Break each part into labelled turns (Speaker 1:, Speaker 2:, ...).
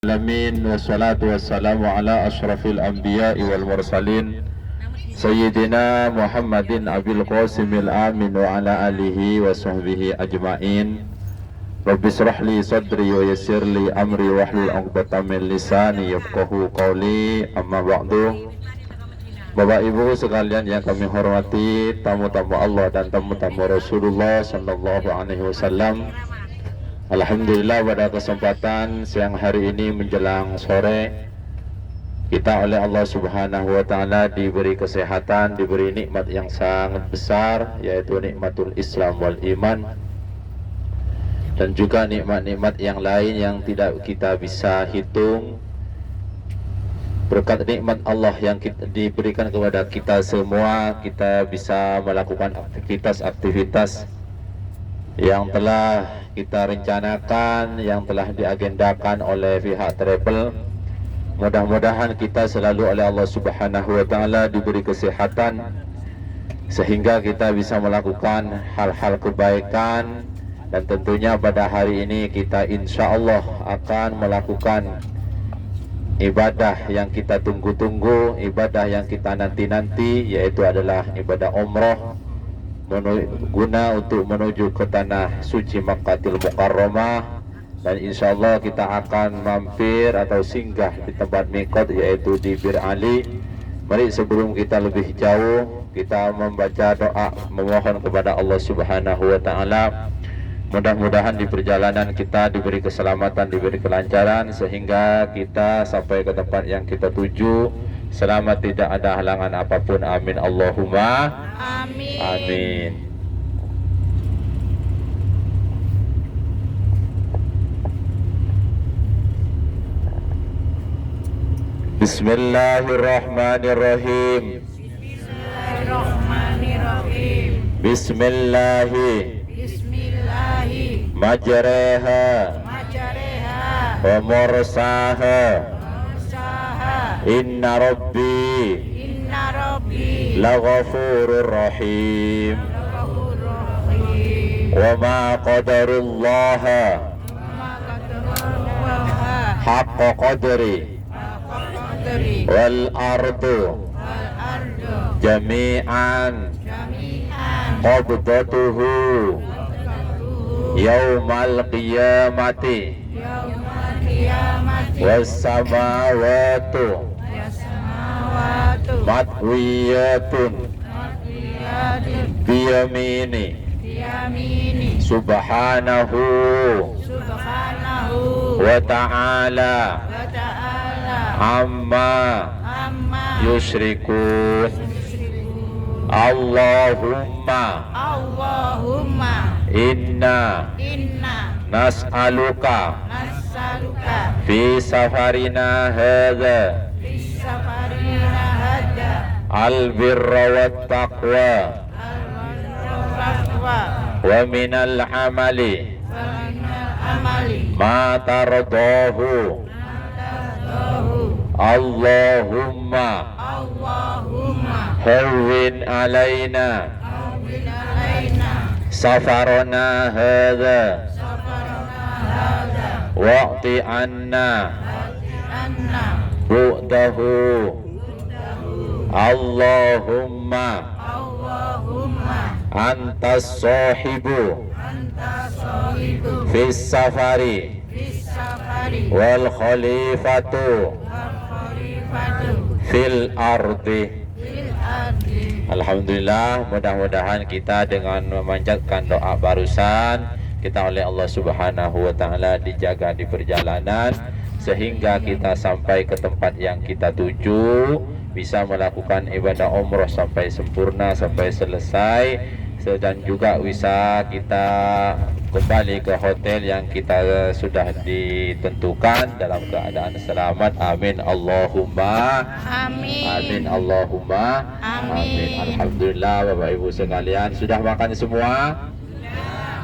Speaker 1: Alamin wassalatu wassalamu ala ashrafil anbiya'i wal mursalin Sayyidina Muhammadin abil qasimil amin wa ala alihi wa sahbihi ajma'in. Rabbi srahli sadri wa yassirli amri wahlul 'uqdatam min lisani yafqahu qawli. Amma ba'du. Bapak Ibu sekalian yang kami hormati, tamu-tamu Allah dan tamu-tamu Rasulullah sallallahu alaihi wasallam. Alhamdulillah, pada kesempatan siang hari ini menjelang sore, kita oleh Allah Subhanahu wa Ta'ala diberi kesehatan, diberi nikmat yang sangat besar, yaitu nikmatul Islam wal iman, dan juga nikmat-nikmat yang lain yang tidak kita bisa hitung. Berkat nikmat Allah yang diberikan kepada kita semua, kita bisa melakukan aktivitas-aktivitas yang telah kita rencanakan, yang telah diagendakan oleh pihak travel. Mudah-mudahan kita selalu oleh Allah Subhanahu wa Ta'ala diberi kesehatan sehingga kita bisa melakukan hal-hal kebaikan, dan tentunya pada hari ini kita insya Allah akan melakukan ibadah yang kita tunggu-tunggu, ibadah yang kita nanti-nanti, yaitu adalah ibadah umroh, guna untuk menuju ke tanah suci Makkahil Mukarramah. Dan insya Allah kita akan mampir atau singgah di tempat mikot, yaitu di Bir Ali. Mari sebelum kita lebih jauh, kita membaca doa memohon kepada Allah Subhanahu wa Ta'ala. Mudah-mudahan di perjalanan kita diberi keselamatan, diberi kelancaran, sehingga kita sampai ke tempat yang kita tuju selamat, tidak ada halangan apapun. Amin Allahumma amin. Amin. Bismillahirrahmanirrahim.
Speaker 2: Bismillahirrahmanirrahim.
Speaker 1: Bismillahi majreha wa mursaha. Inna Rabbi laghafurur rahim. Wa ma qadarullaha haqqa qadri wal ardu jami'an qabdatuhu yaumal qiyamati was samawatu matwiyatun biyamini subhanahu wa ta'ala amma yusyrikun. Allahumma inna nas'aluka fi safarina hadha al-birra wat taqwa wa minal amali ma tardahu. Allahumma hawwin alaina safarana hadha wa'ti anna bu'dahu. Allahumma antas sahibu fis safari wal khalifatu fil ardi. Alhamdulillah, mudah-mudahan kita dengan memanjatkan doa barusan, kita oleh Allah Subhanahu wa Ta'ala dijaga di perjalanan sehingga kita sampai ke tempat yang kita tuju, bisa melakukan ibadah umroh sampai sempurna, sampai selesai, dan juga bisa kita kembali ke hotel yang kita sudah ditentukan dalam keadaan selamat. Amin Allahumma amin. Amin Allahumma amin. Alhamdulillah, Bapak Ibu sekalian, sudah makan semua?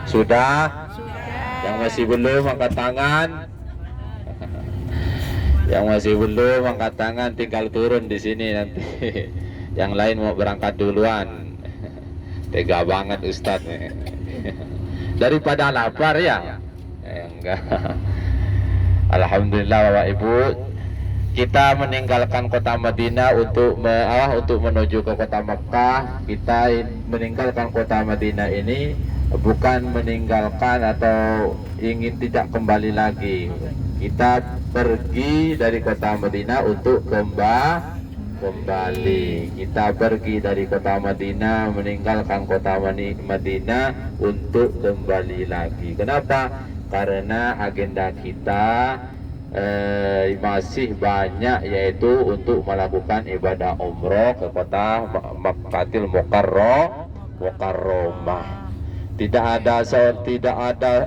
Speaker 1: Sudah? Yang masih belum angkat tangan. Yang masih belum angkat tangan, tinggal turun di sini nanti. Yang lain mau berangkat duluan. Tega banget Ustadz. Daripada lapar ya? Enggak. Alhamdulillah Bapak Ibu, kita meninggalkan kota Madinah untuk menuju ke kota Mekah. Kita meninggalkan kota Madinah ini bukan meninggalkan atau ingin tidak kembali lagi. Kita pergi dari kota Madinah untuk kembali. Kita pergi dari kota Madinah, meninggalkan kota Madinah untuk kembali lagi. Kenapa? Karena agenda kita masih banyak, yaitu untuk melakukan ibadah umroh ke kota Makkahil Mukarramah. Tidak ada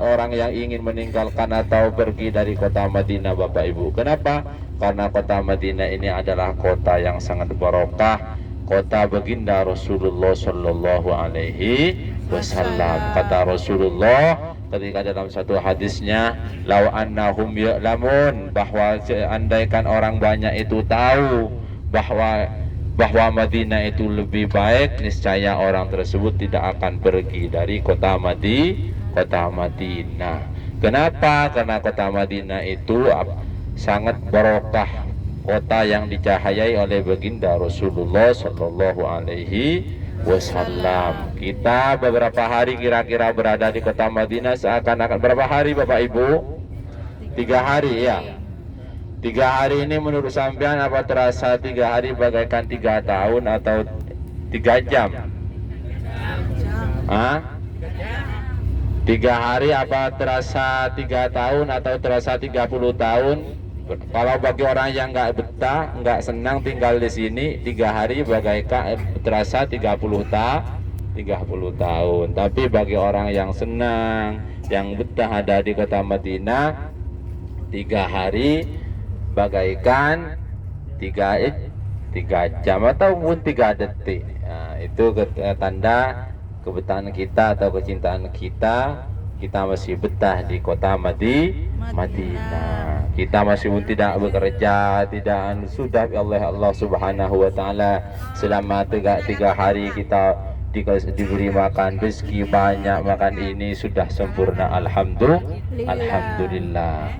Speaker 1: orang yang ingin meninggalkan atau pergi dari kota Madinah Bapak Ibu. Kenapa? Karena kota Madinah ini adalah kota yang sangat barokah, kota baginda Rasulullah Shallallahu Alaihi Wasallam. Kata Rasulullah ketika dalam satu hadisnya, lau annahum ya'lamun, bahwa andaikan orang banyak itu tahu bahwa Madinah itu lebih baik, niscaya orang tersebut tidak akan pergi dari kota Madinah. Kenapa? Karena kota Madinah itu sangat barokah, kota yang dicahayai oleh baginda Rasulullah Shallallahu Alaihi Wasallam. Kita beberapa hari kira-kira berada di kota Madinah, seakan-akan berapa hari Bapak Ibu? 3 hari ya. 3 hari ini menurut sampean apa terasa 3 hari bagaikan 3 tahun atau 3 jam? 3 hari apa terasa 3 tahun atau terasa 30 tahun? Kalau bagi orang yang nggak betah, nggak senang tinggal di sini, 3 hari bagaikan terasa 30 tahun. Tapi bagi orang yang senang, yang betah ada di kota Madinah, 3 hari bagaikan 3 jam ataupun 3 detik. Nah, itu tanda kebetahan kita atau kecintaan kita. Kita masih betah di kota Madinah. Kita masih pun tidak bekerja, tidak sudah Allah Subhanahu Wa Taala selama 3 hari kita diberi makan rezeki banyak, makan ini sudah sempurna. Alhamdulillah.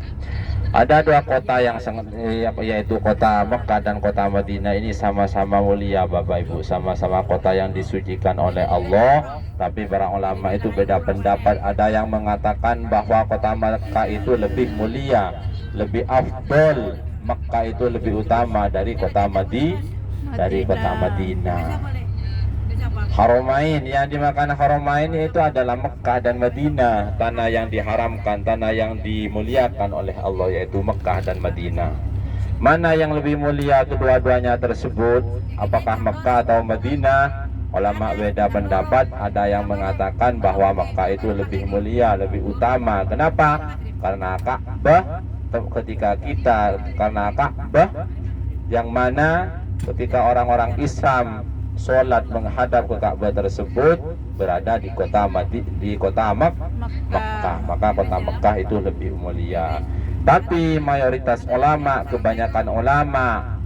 Speaker 1: Ada 2 kota yang sangat, yaitu kota Mekah dan kota Madinah, ini sama-sama mulia Bapak Ibu, sama-sama kota yang disucikan oleh Allah. Tapi para ulama itu beda pendapat. Ada yang mengatakan bahwa kota Mekah itu lebih mulia, lebih afdol, Mekah itu lebih utama dari kota Madinah. Haramain, yang dimakan Haramain itu adalah Mekah dan Madinah, tanah yang diharamkan, tanah yang dimuliakan oleh Allah, yaitu Mekah dan Madinah. Mana yang lebih mulia kedua-duanya tersebut? Apakah Mekah atau Madinah? Ulama beda pendapat. Ada yang mengatakan bahwa Mekah itu lebih mulia, lebih utama. Kenapa? Karena Ka'bah, karena Ka'bah yang mana ketika orang-orang Islam sholat menghadap ke Ka'bah tersebut berada di kota Mekah, maka kota Mekah itu lebih mulia. Tapi mayoritas ulama, kebanyakan ulama,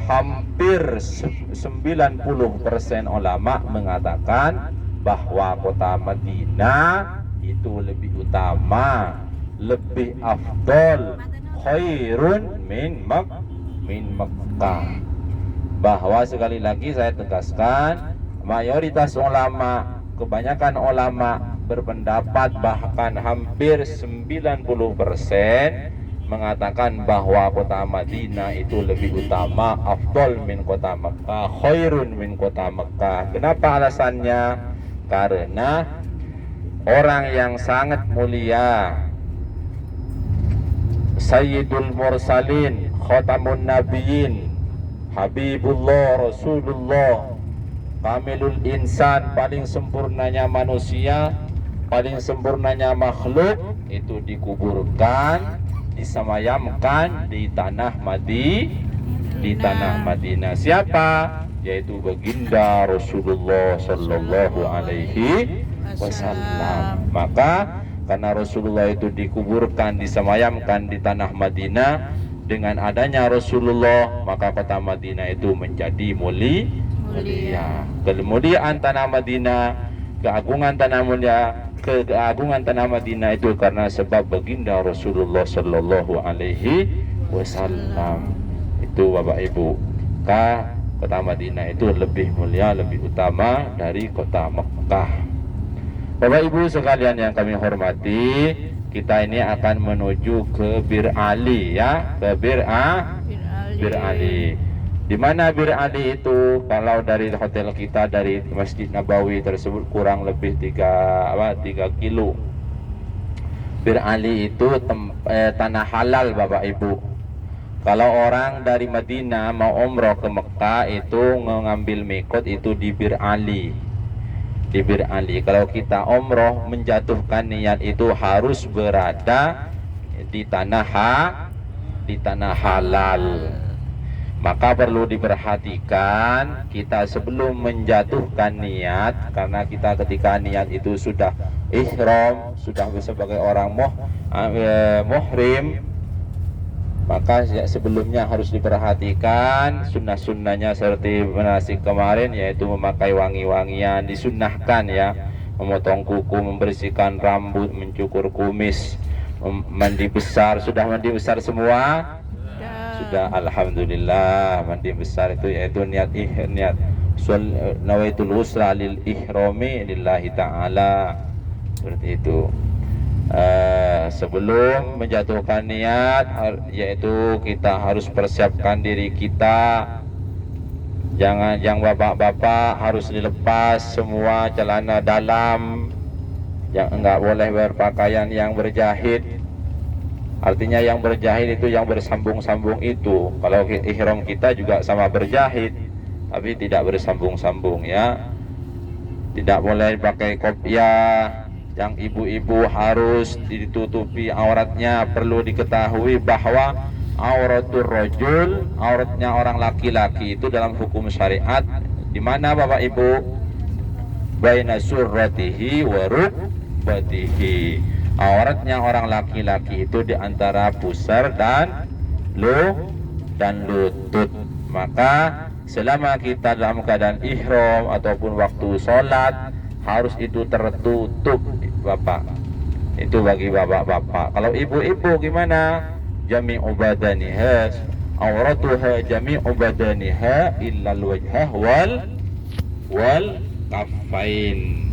Speaker 1: hampir 90% ulama mengatakan bahwa kota Madinah itu lebih utama, lebih afdol, khairun min Mekah. Bahwa sekali lagi saya tegaskan, mayoritas ulama, kebanyakan ulama berpendapat, bahkan hampir 90% mengatakan bahwa kota Madinah itu lebih utama, afdol min kota Mekah, khairun min kota Mekah. Kenapa alasannya? Karena orang yang sangat mulia, Sayyidul Mursalin, Khatamun Nabiyyin, Habibullah Rasulullah, Kamilul Insan, paling sempurnanya manusia, paling sempurnanya makhluk, itu dikuburkan, disemayamkan di tanah Madinah. Siapa? Yaitu baginda Rasulullah Sallallahu Alaihi Wasallam. Maka karena Rasulullah itu dikuburkan, disemayamkan di tanah Madinah, dengan adanya Rasulullah, maka kota Madinah itu menjadi mulia. Kemuliaan tanah Madinah, keagungan tanah mulia, keagungan tanah Madinah itu karena sebab baginda Rasulullah Sallallahu Alaihi Wasallam. Itu Bapak Ibu, kota Madinah itu lebih mulia, lebih utama dari kota Mekah. Bapak Ibu sekalian yang kami hormati, kita ini akan menuju ke Bir Ali ya, ke Bir Ali. Di mana Bir Ali itu? Kalau dari hotel kita dari Masjid Nabawi tersebut kurang lebih 3 kilo. Bir Ali itu tanah halal Bapak Ibu. Kalau orang dari Madinah mau umroh ke Mekah itu mengambil mikot itu di Bir Ali. Di Bir Ali. Kalau kita umroh menjatuhkan niat itu harus berada di tanah halal. Maka perlu diperhatikan kita sebelum menjatuhkan niat, karena kita ketika niat itu sudah ihram, sudah sebagai orang muhrim, maka sebelumnya harus diperhatikan sunnah-sunnahnya seperti manasik kemarin, yaitu memakai wangi-wangian, disunnahkan ya, memotong kuku, membersihkan rambut, mencukur kumis, mandi besar. Sudah mandi besar semua? Sudah, alhamdulillah. Mandi besar itu yaitu niat nawaitul usra lil ihrami lillahi ta'ala, seperti itu. Sebelum menjatuhkan niat, yaitu kita harus persiapkan diri kita. Yang bapak-bapak harus dilepas semua celana dalam, yang enggak boleh berpakaian yang berjahit. Artinya yang berjahit itu yang bersambung-sambung itu. Kalau ihram kita juga sama berjahit, tapi tidak bersambung-sambung ya. Tidak boleh pakai kopiah. Yang ibu-ibu harus ditutupi auratnya. Perlu diketahui bahwa auratul rajul, auratnya orang laki-laki itu dalam hukum syariat di mana Bapak Ibu? Baina surratihi wa rukbatihi. Auratnya orang laki-laki itu di antara pusar dan lutut. Maka selama kita dalam keadaan ihram ataupun waktu sholat harus itu tertutup Bapak. Itu bagi bapak-bapak. Kalau ibu-ibu gimana? Jami'u badaniha auratuha jami'u badaniha illal wajhah wal kaffain.